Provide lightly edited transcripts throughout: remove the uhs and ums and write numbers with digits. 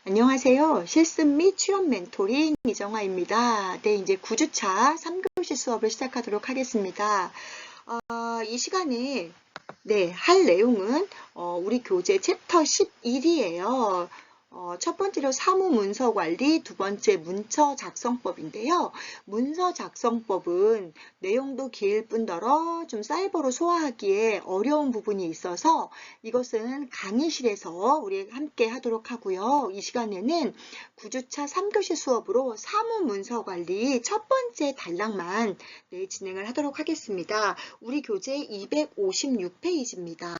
안녕하세요. 실습 및 취업 멘토링 이정아입니다. 네, 이제 9주차 3교시 수업을 시작하도록 하겠습니다. 이 시간에 할 내용은 우리 교재 챕터 11이에요. 첫 번째로 사무문서관리, 두 번째 문서 작성법인데요. 문서 작성법은 내용도 길 뿐더러 좀 사이버로 소화하기에 어려운 부분이 있어서 이것은 강의실에서 우리 함께 하도록 하고요. 이 시간에는 9주차 3교시 수업으로 사무문서관리 첫 번째 단락만 진행을 하도록 하겠습니다. 우리 교재 256페이지입니다.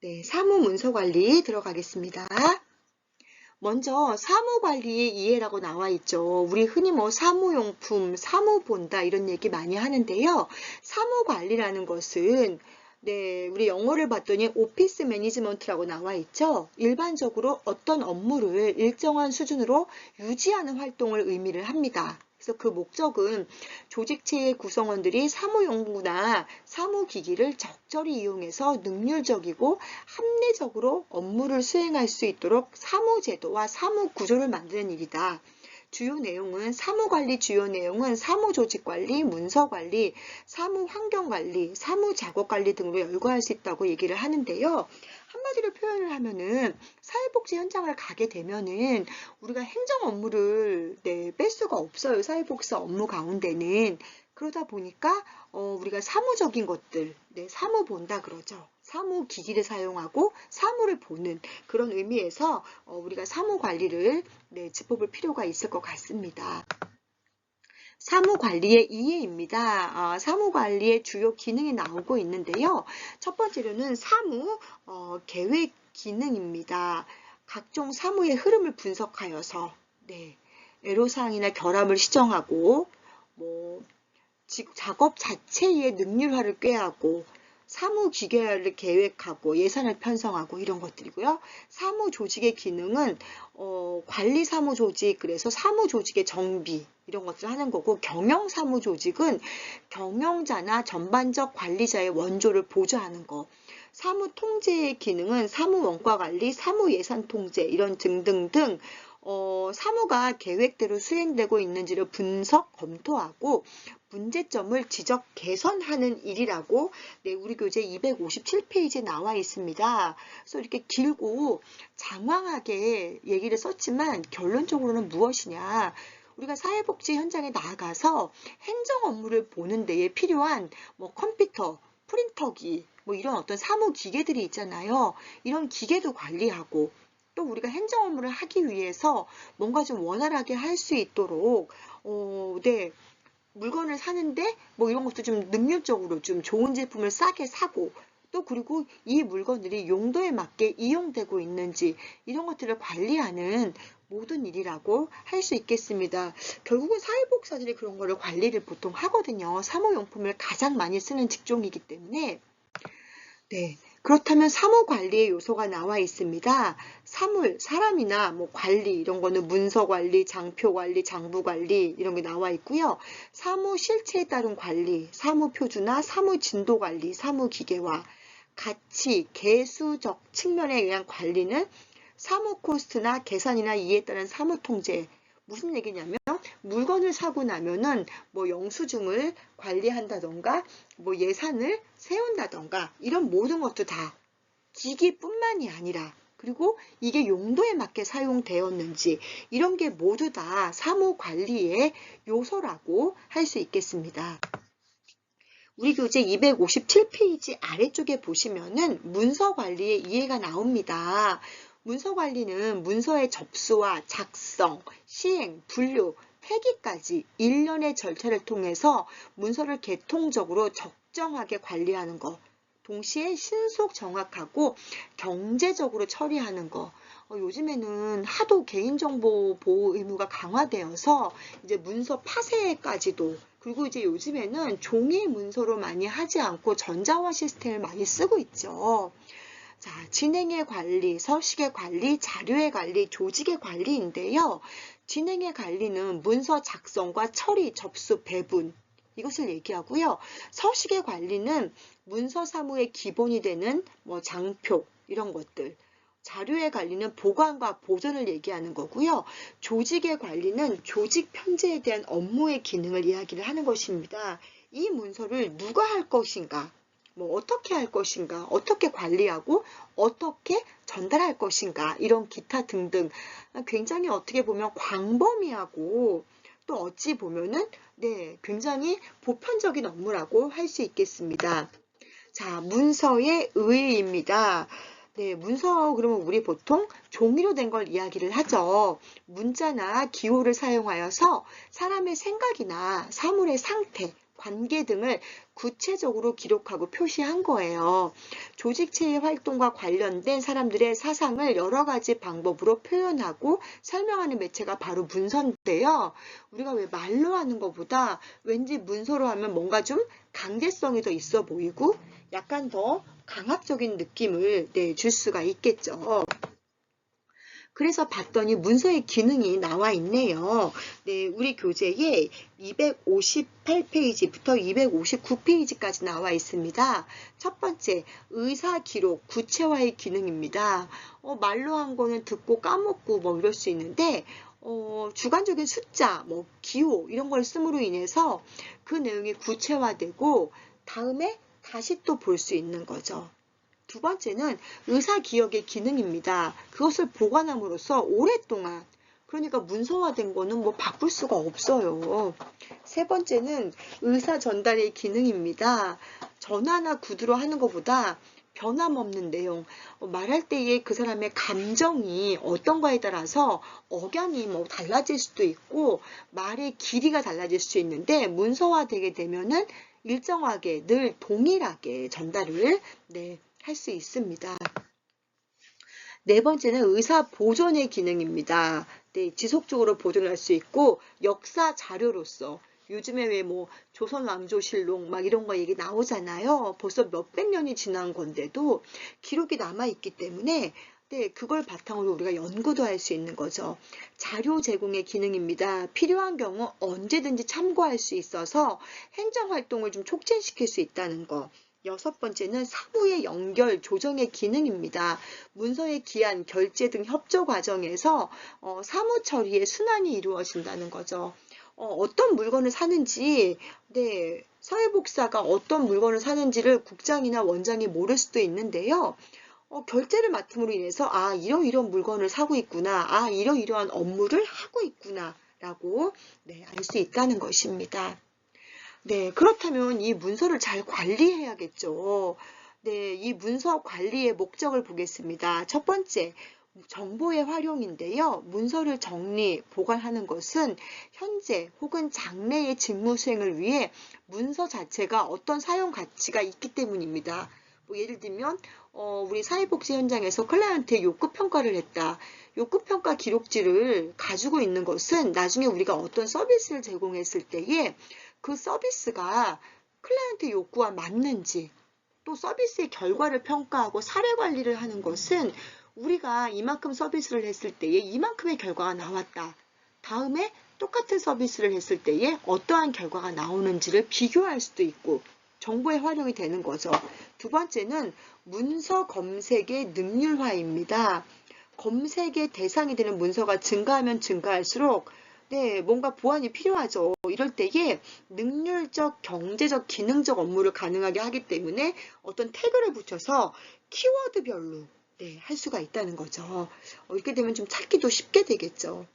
네, 사무문서관리 들어가겠습니다. 먼저 사무관리의 이해라고 나와 있죠. 우리 흔히 사무용품, 사무본다 이런 얘기 많이 하는데요. 사무관리라는 것은 우리 영어를 봤더니 오피스 매니지먼트라고 나와 있죠. 일반적으로 어떤 업무를 일정한 수준으로 유지하는 활동을 의미를 합니다. 그래서 그 목적은 조직체의 구성원들이 사무용구나 사무기기를 적절히 이용해서 능률적이고 합리적으로 업무를 수행할 수 있도록 사무제도와 사무구조를 만드는 일이다. 사무관리 주요 내용은 사무조직관리, 문서관리, 사무환경관리, 사무작업관리 등으로 열거할 수 있다고 얘기를 하는데요. 한마디로 표현을 하면은 사회복지 현장을 가게 되면은 우리가 행정 업무를 뺄 수가 없어요. 사회복지 업무 가운데는. 그러다 보니까 우리가 사무적인 것들, 사무 본다 그러죠. 사무기기를 사용하고 사무를 보는 그런 의미에서 우리가 사무관리를 짚어볼 필요가 있을 것 같습니다. 사무관리의 이해입니다. 사무관리의 주요 기능이 나오고 있는데요. 첫 번째로는 사무 계획 기능입니다. 각종 사무의 흐름을 분석하여서 애로사항이나 결함을 시정하고 작업 자체의 능률화를 꾀하고 사무 기계화를 계획하고 예산을 편성하고 이런 것들이고요. 사무 조직의 기능은 관리 사무 조직, 그래서 사무 조직의 정비 이런 것들을 하는 거고, 경영 사무 조직은 경영자나 전반적 관리자의 원조를 보좌하는 거. 사무 통제의 기능은 사무 원가 관리, 사무 예산 통제 이런 등등등 사무가 계획대로 수행되고 있는지를 분석, 검토하고 문제점을 지적, 개선하는 일이라고 우리 교재 257페이지에 나와 있습니다. 그래서 이렇게 길고 장황하게 얘기를 썼지만 결론적으로는 무엇이냐? 우리가 사회복지 현장에 나가서 행정 업무를 보는 데에 필요한 컴퓨터, 프린터기, 이런 어떤 사무 기계들이 있잖아요. 이런 기계도 관리하고 또 우리가 행정 업무를 하기 위해서 뭔가 좀 원활하게 할 수 있도록 물건을 사는데 이런 것도 좀 능률적으로 좀 좋은 제품을 싸게 사고 또 그리고 이 물건들이 용도에 맞게 이용되고 있는지 이런 것들을 관리하는 모든 일이라고 할 수 있겠습니다. 결국은 사회복지사들이 그런 거를 관리를 보통 하거든요. 사무용품을 가장 많이 쓰는 직종이기 때문에 그렇다면 사무관리의 요소가 나와 있습니다. 사람이나 관리 이런 거는 문서관리, 장표관리, 장부관리 이런 게 나와 있고요. 사무 실체에 따른 관리, 사무표준화, 사무진도관리, 사무기계화, 가치, 개수적 측면에 의한 관리는 사무코스트나 계산이나 이에 따른 사무통제. 무슨 얘기냐면 물건을 사고 나면은 영수증을 관리한다던가 예산을 세운다던가 이런 모든 것도 다 기기뿐만이 아니라 그리고 이게 용도에 맞게 사용되었는지 이런 게 모두 다 사무관리의 요소라고 할 수 있겠습니다. 우리 교재 257페이지 아래쪽에 보시면은 문서관리의 이해가 나옵니다. 문서관리는 문서의 접수와 작성, 시행, 분류, 폐기까지 일련의 절차를 통해서 문서를 계통적으로 적정하게 관리하는 것, 동시에 신속 정확하고 경제적으로 처리하는 것. 요즘에는 하도 개인정보 보호 의무가 강화되어서 이제 문서 파쇄까지도 그리고 이제 요즘에는 종이 문서로 많이 하지 않고 전자화 시스템을 많이 쓰고 있죠. 자, 진행의 관리, 서식의 관리, 자료의 관리, 조직의 관리인데요. 진행의 관리는 문서 작성과 처리, 접수, 배분 이것을 얘기하고요. 서식의 관리는 문서 사무의 기본이 되는 장표 이런 것들. 자료의 관리는 보관과 보존을 얘기하는 거고요. 조직의 관리는 조직 편제에 대한 업무의 기능을 이야기를 하는 것입니다. 이 문서를 누가 할 것인가, 뭐 어떻게 할 것인가, 어떻게 관리하고 어떻게 전달할 것인가, 이런 기타 등등 굉장히 어떻게 보면 광범위하고 또 어찌 보면은 굉장히 보편적인 업무라고 할 수 있겠습니다. 자, 문서의 의의입니다. 네, 문서 그러면 우리 보통 종이로 된 걸 이야기를 하죠. 문자나 기호를 사용하여서 사람의 생각이나 사물의 상태, 관계 등을 구체적으로 기록하고 표시한 거예요. 조직체의 활동과 관련된 사람들의 사상을 여러 가지 방법으로 표현하고 설명하는 매체가 바로 문서인데요. 우리가 왜 말로 하는 것보다 왠지 문서로 하면 뭔가 좀 강제성이 더 있어 보이고 약간 더 강압적인 느낌을 줄 수가 있겠죠. 그래서 봤더니 문서의 기능이 나와 있네요. 네, 우리 교재에 258페이지부터 259페이지까지 나와 있습니다. 첫 번째, 의사 기록, 구체화의 기능입니다. 말로 한 거는 듣고 까먹고 뭐 이럴 수 있는데, 주관적인 숫자, 뭐 기호 이런 걸 씀으로 인해서 그 내용이 구체화되고 다음에 다시 또 볼 수 있는 거죠. 두 번째는 의사기억의 기능입니다. 그것을 보관함으로써 오랫동안, 그러니까 문서화된 거는 뭐 바꿀 수가 없어요. 세 번째는 의사 전달의 기능입니다. 전화나 구두로 하는 것보다 변함없는 내용, 말할 때에 그 사람의 감정이 어떤가에 따라서 억양이 뭐 달라질 수도 있고 말의 길이가 달라질 수 있는데 문서화되게 되면은 일정하게 늘 동일하게 전달을 할 수 있습니다. 네 번째는 의사 보존의 기능입니다. 네, 지속적으로 보존할 수 있고 역사 자료로서 요즘에 왜 뭐 조선왕조실록 막 이런 거 얘기 나오잖아요. 벌써 몇백 년이 지난 건데도 기록이 남아 있기 때문에 그걸 바탕으로 우리가 연구도 할 수 있는 거죠. 자료 제공의 기능입니다. 필요한 경우 언제든지 참고할 수 있어서 행정활동을 좀 촉진시킬 수 있다는 거. 여섯 번째는 사무의 연결, 조정의 기능입니다. 문서의 기한, 결제 등 협조 과정에서 사무 처리의 순환이 이루어진다는 거죠. 어떤 물건을 사는지, 사회복사가 어떤 물건을 사는지를 국장이나 원장이 모를 수도 있는데요. 결제를 맡음으로 인해서 이러이러한 물건을 사고 있구나, 이러이러한 업무를 하고 있구나 라고 알 수 있다는 것입니다. 네, 그렇다면 이 문서를 잘 관리해야겠죠. 네, 이 문서 관리의 목적을 보겠습니다. 첫 번째, 정보의 활용인데요. 문서를 정리, 보관하는 것은 현재 혹은 장래의 직무 수행을 위해 문서 자체가 어떤 사용 가치가 있기 때문입니다. 뭐 예를 들면 우리 사회복지 현장에서 클라이언트의 욕구 평가를 했다. 욕구 평가 기록지를 가지고 있는 것은 나중에 우리가 어떤 서비스를 제공했을 때에 그 서비스가 클라이언트 욕구와 맞는지, 또 서비스의 결과를 평가하고 사례 관리를 하는 것은 우리가 이만큼 서비스를 했을 때에 이만큼의 결과가 나왔다. 다음에 똑같은 서비스를 했을 때에 어떠한 결과가 나오는지를 비교할 수도 있고 정보의 활용이 되는 거죠. 두 번째는 문서 검색의 능률화입니다. 검색의 대상이 되는 문서가 증가하면 증가할수록 뭔가 보완이 필요하죠. 이럴 때에 능률적, 경제적, 기능적 업무를 가능하게 하기 때문에 어떤 태그를 붙여서 키워드별로 할 수가 있다는 거죠. 이렇게 되면 좀 찾기도 쉽게 되겠죠.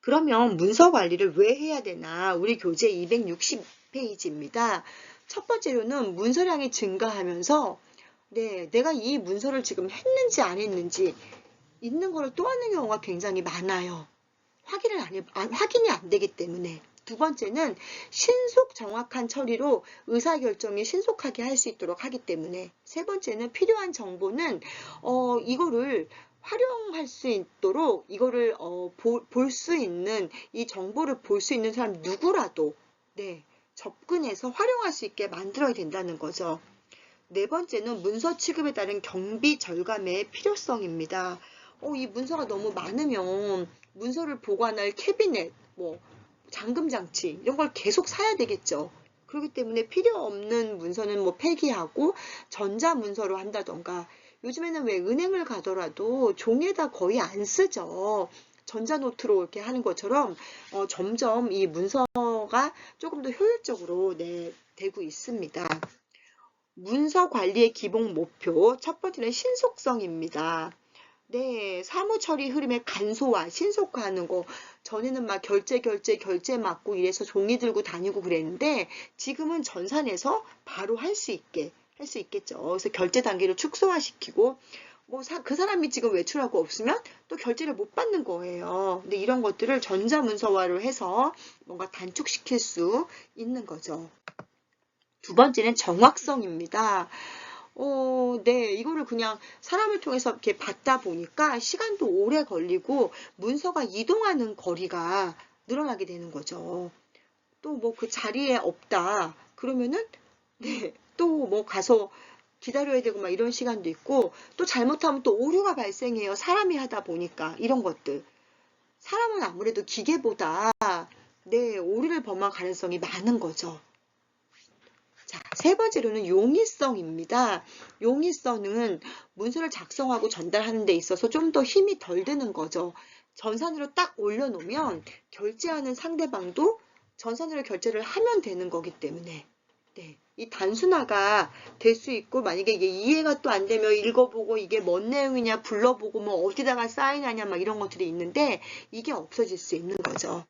그러면 문서 관리를 왜 해야 되나? 우리 교재 260페이지입니다. 첫 번째로는 문서량이 증가하면서 내가 이 문서를 지금 했는지 안 했는지 있는 거를 또 하는 경우가 굉장히 많아요. 확인이 안 되기 때문에. 두 번째는 신속 정확한 처리로 의사결정이 신속하게 할 수 있도록 하기 때문에. 세 번째는 필요한 정보는 이거를 활용할 수 있도록 이거를 볼 수 있는 이 정보를 볼 수 있는 사람 누구라도 접근해서 활용할 수 있게 만들어야 된다는 거죠. 네 번째는 문서 취급에 따른 경비 절감의 필요성입니다. 이 문서가 너무 많으면 문서를 보관할 캐비넷, 뭐 잠금 장치 이런 걸 계속 사야 되겠죠. 그렇기 때문에 필요 없는 문서는 뭐 폐기하고 전자문서로 한다던가 요즘에는 왜 은행을 가더라도 종이에다 거의 안 쓰죠. 전자노트로 이렇게 하는 것처럼 점점 이 문서가 조금 더 효율적으로 되고 있습니다. 문서 관리의 기본 목표, 첫 번째는 신속성입니다. 네, 사무 처리 흐름의 간소화, 신속화하는 거. 전에는 막 결제 맞고 이래서 종이 들고 다니고 그랬는데 지금은 전산에서 바로 할 수 있겠죠. 그래서 결제 단계를 축소화시키고 뭐 그 사람이 지금 외출하고 없으면 또 결제를 못 받는 거예요. 근데 이런 것들을 전자문서화로 해서 뭔가 단축시킬 수 있는 거죠. 두 번째는 정확성입니다. 네, 이거를 그냥 사람을 통해서 이렇게 받다 보니까 시간도 오래 걸리고 문서가 이동하는 거리가 늘어나게 되는 거죠. 또 뭐 그 자리에 없다. 그러면은, 네, 또 뭐 가서 기다려야 되고 막 이런 시간도 있고 또 잘못하면 또 오류가 발생해요. 사람이 하다 보니까 이런 것들. 사람은 아무래도 기계보다 네, 오류를 범할 가능성이 많은 거죠. 자, 세 번째로는 용이성입니다. 용이성은 문서를 작성하고 전달하는 데 있어서 좀 더 힘이 덜 드는 거죠. 전산으로 딱 올려놓으면 결제하는 상대방도 전산으로 결제를 하면 되는 거기 때문에 네, 이 단순화가 될 수 있고 만약에 이게 이해가 또 안 되면 읽어보고 이게 뭔 내용이냐 불러보고 뭐 어디다가 사인하냐 막 이런 것들이 있는데 이게 없어질 수 있는 거죠.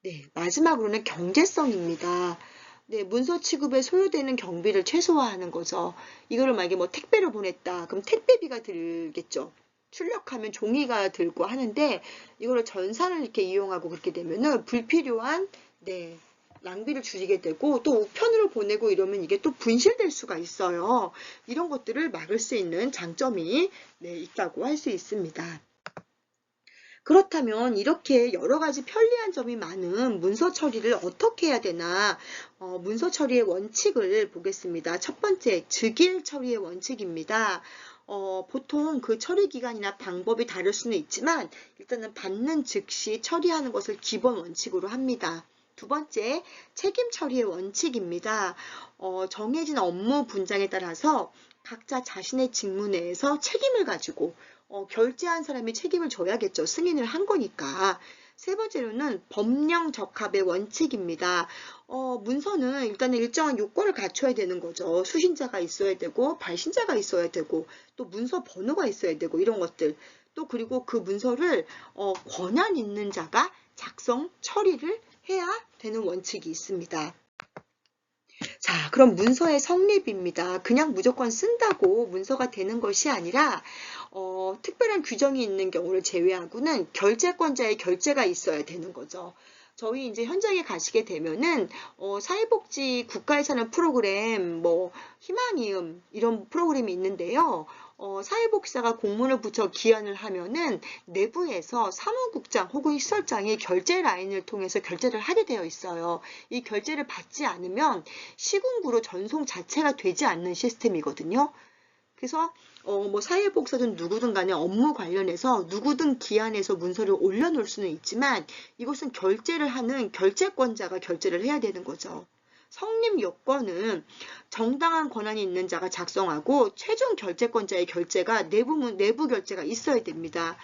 네, 마지막으로는 경제성입니다. 네, 문서 취급에 소요되는 경비를 최소화하는 거죠. 이거를 만약에 뭐 택배로 보냈다. 그럼 택배비가 들겠죠. 출력하면 종이가 들고 하는데 이거를 전산을 이렇게 이용하고 그렇게 되면은 불필요한 네, 낭비를 줄이게 되고 또 우편으로 보내고 이러면 이게 또 분실될 수가 있어요. 이런 것들을 막을 수 있는 장점이 네, 있다고 할 수 있습니다. 그렇다면 이렇게 여러 가지 편리한 점이 많은 문서 처리를 어떻게 해야 되나 문서 처리의 원칙을 보겠습니다. 첫 번째, 즉일 처리의 원칙입니다. 보통 그 처리 기간이나 방법이 다를 수는 있지만 일단은 받는 즉시 처리하는 것을 기본 원칙으로 합니다. 두 번째, 책임 처리의 원칙입니다. 정해진 업무 분장에 따라서 각자 자신의 직무 내에서 책임을 가지고 결제한 사람이 책임을 져야겠죠. 승인을 한 거니까. 세 번째로는 법령 적합의 원칙입니다. 문서는 일단은 일정한 요건을 갖춰야 되는 거죠. 수신자가 있어야 되고 발신자가 있어야 되고 또 문서 번호가 있어야 되고 이런 것들. 또 그리고 그 문서를 권한 있는 자가 작성, 처리를 해야 되는 원칙이 있습니다. 자, 그럼 문서의 성립입니다. 그냥 무조건 쓴다고 문서가 되는 것이 아니라 특별한 규정이 있는 경우를 제외하고는 결제권자의 결제가 있어야 되는 거죠. 저희 이제 현장에 가시게 되면은 사회복지 국가에서 하는 프로그램 뭐 희망이음 이런 프로그램이 있는데요. 사회복지사가 공문을 붙여 기한을 하면은 내부에서 사무국장 혹은 시설장이 결제 라인을 통해서 결제를 하게 되어 있어요. 이 결제를 받지 않으면 시군구로 전송 자체가 되지 않는 시스템이거든요. 그래서 뭐 사회복사든 누구든 간에 업무 관련해서 누구든 기한에서 문서를 올려놓을 수는 있지만 이것은 결제를 하는 결제권자가 결제를 해야 되는 거죠. 성립 요건은 정당한 권한이 있는 자가 작성하고 최종 결제권자의 결제가 내부 결제가 있어야 됩니다.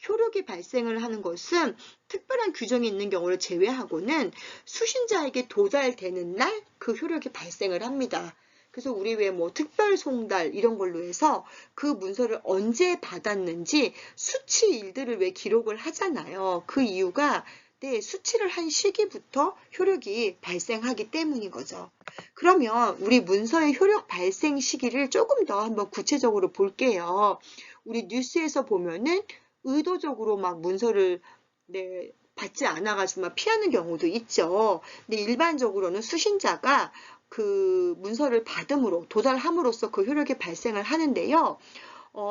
효력이 발생을 하는 것은 특별한 규정이 있는 경우를 제외하고는 수신자에게 도달되는 날 그 효력이 발생을 합니다. 그래서 우리 왜 뭐 특별 송달 이런 걸로 해서 그 문서를 언제 받았는지 수치 일들을 왜 기록을 하잖아요. 그 이유가 네, 수치를 한 시기부터 효력이 발생하기 때문인 거죠. 그러면 우리 문서의 효력 발생 시기를 조금 더 한번 구체적으로 볼게요. 우리 뉴스에서 보면은 의도적으로 막 문서를 네, 받지 않아가지고 막 피하는 경우도 있죠. 근데 일반적으로는 수신자가 그 문서를 받음으로 도달함으로써 그 효력이 발생을 하는데요.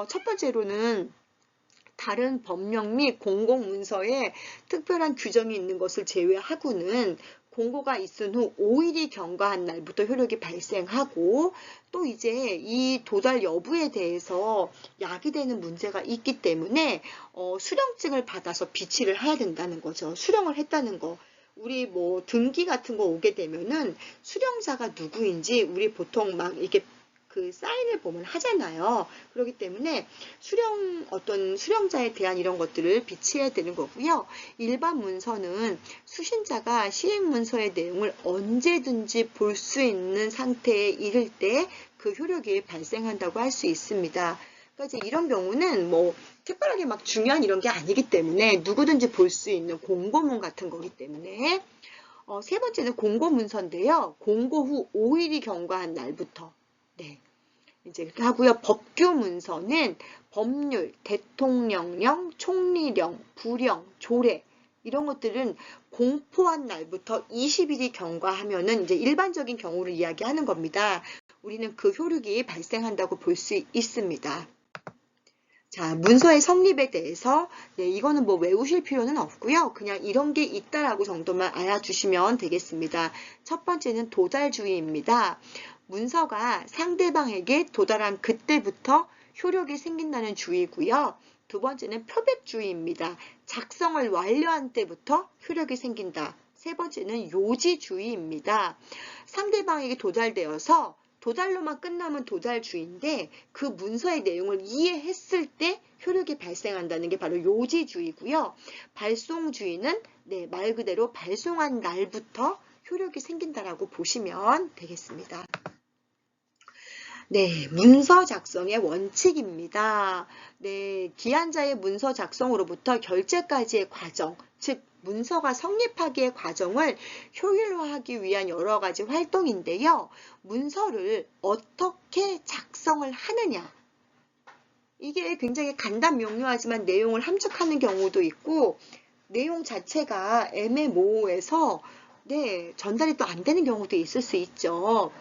첫 번째로는 다른 법령 및 공공문서에 특별한 규정이 있는 것을 제외하고는 공고가 있은 후 5일이 경과한 날부터 효력이 발생하고 또 이제 이 도달 여부에 대해서 야기되는 문제가 있기 때문에 수령증을 받아서 비치를 해야 된다는 거죠. 수령을 했다는 거. 우리 뭐 등기 같은 거 오게 되면은 수령자가 누구인지 우리 보통 막 이게 그 사인을 보면 하잖아요. 그렇기 때문에 어떤 수령자에 대한 이런 것들을 비치해야 되는 거고요. 일반 문서는 수신자가 시행 문서의 내용을 언제든지 볼 수 있는 상태에 이를 때 그 효력이 발생한다고 할 수 있습니다. 그러니까 이제 이런 경우는 뭐 특별하게 막 중요한 이런 게 아니기 때문에 누구든지 볼 수 있는 공고문 같은 거기 때문에 세 번째는 공고문서인데요. 공고 후 5일이 경과한 날부터 네. 이제 그렇게 하고요. 법규 문서는 법률, 대통령령, 총리령, 부령, 조례 이런 것들은 공포한 날부터 20일이 경과하면은 이제 일반적인 경우를 이야기하는 겁니다. 우리는 그 효력이 발생한다고 볼 수 있습니다. 자, 문서의 성립에 대해서 네, 이거는 뭐 외우실 필요는 없고요. 그냥 이런 게 있다라고 정도만 알아주시면 되겠습니다. 첫 번째는 도달주의입니다. 문서가 상대방에게 도달한 그때부터 효력이 생긴다는 주의고요. 두 번째는 표백주의입니다. 작성을 완료한 때부터 효력이 생긴다. 세 번째는 요지주의입니다. 상대방에게 도달되어서 도달로만 끝나면 도달주의인데 그 문서의 내용을 이해했을 때 효력이 발생한다는 게 바로 요지주의고요. 발송주의는 네, 말 그대로 발송한 날부터 효력이 생긴다라고 보시면 되겠습니다. 네, 문서 작성의 원칙입니다. 네, 기한자의 문서 작성으로부터 결제까지의 과정, 즉 문서가 성립하기의 과정을 효율화하기 위한 여러 가지 활동인데요. 문서를 어떻게 작성을 하느냐. 이게 굉장히 간단명료하지만 내용을 함축하는 경우도 있고 내용 자체가 애매모호해서 네, 전달이 또 안 되는 경우도 있을 수 있죠.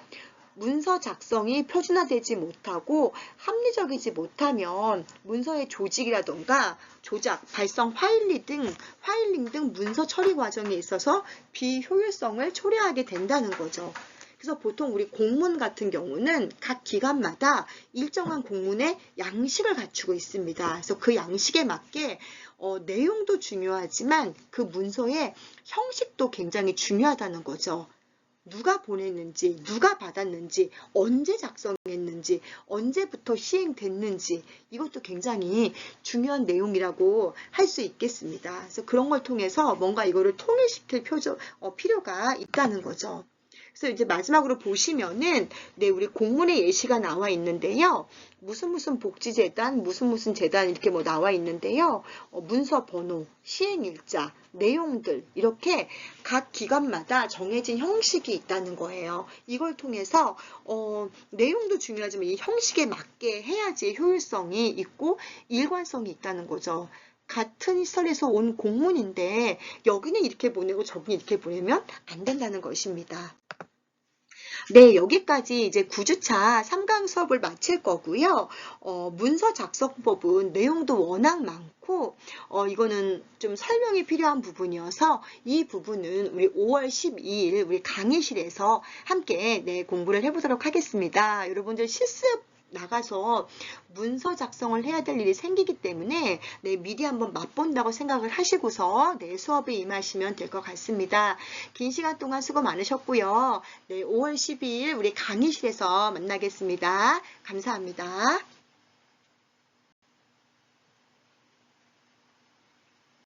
문서 작성이 표준화되지 못하고 합리적이지 못하면 문서의 조직이라던가 조작, 발송, 파일링 등 문서 처리 과정에 있어서 비효율성을 초래하게 된다는 거죠. 그래서 보통 우리 공문 같은 경우는 각 기관마다 일정한 공문의 양식을 갖추고 있습니다. 그래서 그 양식에 맞게 내용도 중요하지만 그 문서의 형식도 굉장히 중요하다는 거죠. 누가 보냈는지, 누가 받았는지, 언제 작성했는지, 언제부터 시행됐는지 이것도 굉장히 중요한 내용이라고 할 수 있겠습니다. 그래서 그런 걸 통해서 뭔가 이거를 통일시킬 필요가 있다는 거죠. 그래서 이제 마지막으로 보시면은 네, 우리 공문의 예시가 나와 있는데요. 무슨 복지재단, 무슨 재단 이렇게 뭐 나와 있는데요. 문서 번호, 시행일자, 내용들 이렇게 각 기관마다 정해진 형식이 있다는 거예요. 이걸 통해서 내용도 중요하지만 이 형식에 맞게 해야지 효율성이 있고 일관성이 있다는 거죠. 같은 시설에서 온 공문인데 여기는 이렇게 보내고 저기는 이렇게 보내면 안 된다는 것입니다. 네, 여기까지 이제 9주차 3강 수업을 마칠 거고요. 문서 작성법은 내용도 워낙 많고 이거는 좀 설명이 필요한 부분이어서 이 부분은 우리 5월 12일 우리 강의실에서 함께 네, 공부를 해보도록 하겠습니다. 여러분들 실습 나가서 문서 작성을 해야 될 일이 생기기 때문에 네, 미리 한번 맛본다고 생각을 하시고서 네, 수업에 임하시면 될 것 같습니다. 긴 시간 동안 수고 많으셨고요. 네, 5월 12일 우리 강의실에서 만나겠습니다. 감사합니다.